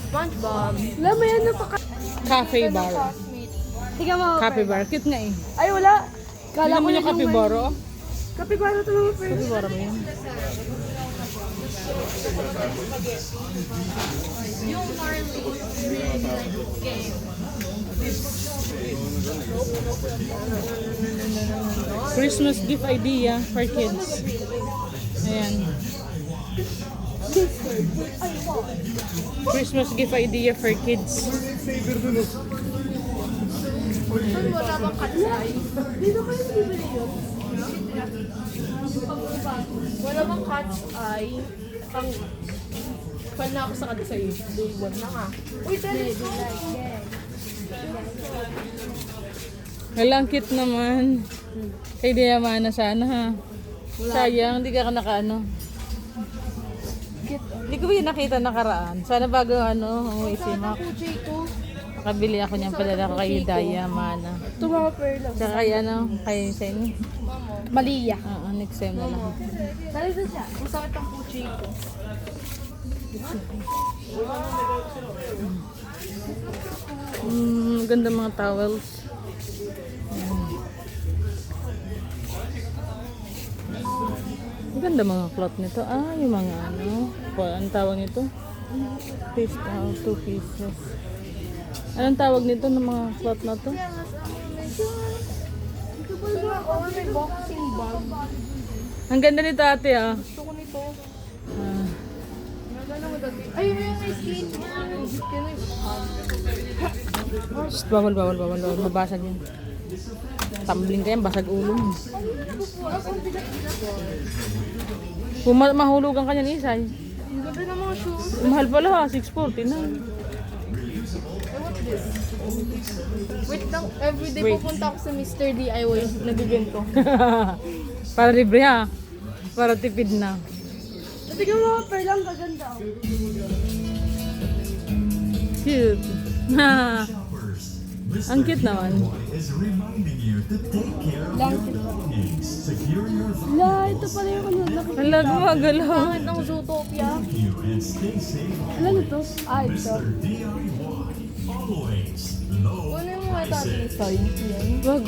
SpongeBob. Wala, may ano pa ka... Cafe bar. Tingnan mo. Cafe bar. Cute nga eh. Ay, wala. Hindi Kala ko naman yun yung cafe bar, oh. Kapibara ito mga friends. Cafe bar mo yun. Yung Marley really like this game. Christmas gift idea for kids. Ayan. Christmas gift idea for kids. Saan wala bang katsay? Dito kayo bibili yun? Wala bang catch eye? Pang... Fan na ako sa katsay. Day 1 na nga. Uy, tennis ko. Wala, ang cute naman. Kay Diamana sana ha. Sayang, hindi ka nakaano. Hindi ko ba yung nakita nakaraan? Sana bago umuwi si Mac. Kuchay ko. Nakabili ako niyang padala ko kay Diamana. Ito mga perla. Tsaka kay kay sa inyo. Malia. Oo, next time na lang. Dali sa siya. Ang sakit ang kuchay ko. Ganda mga towels. Ang ganda mga cloth nito. Yung mga anong tawag nito? Piece, 2 pieces. Anong tawag nito ng mga cloth na to? Ito pa ba? Oh, may boxing bag. Ang ganda nito ate Gusto ko nito. Ah, Ay, may skin. shh, bawal. Mabasag yun. Tumbling ka yan, basag ulo mo. Kung mahulugan ka niyan, Isay. Ang ganda ng mga shoes. Mahal pala ha, 640 na. Wait lang, everyday Wait. pupunta ako sa Mr. DIY. Nagagento. Para libre ha. Para tipid na. Tingnan mo mga perla. Ang gaganda. Cute. Ang cute naman. Is reminding you to take care of your belongings. Secure your La, ito pala yung ano. Nakikita. Hala, gumagalaw. Pangit ng Zootopia. you and stay safe. Alam ito? Ito. Mr. DIY. Always low Kunin mo nga tayo sa Wag.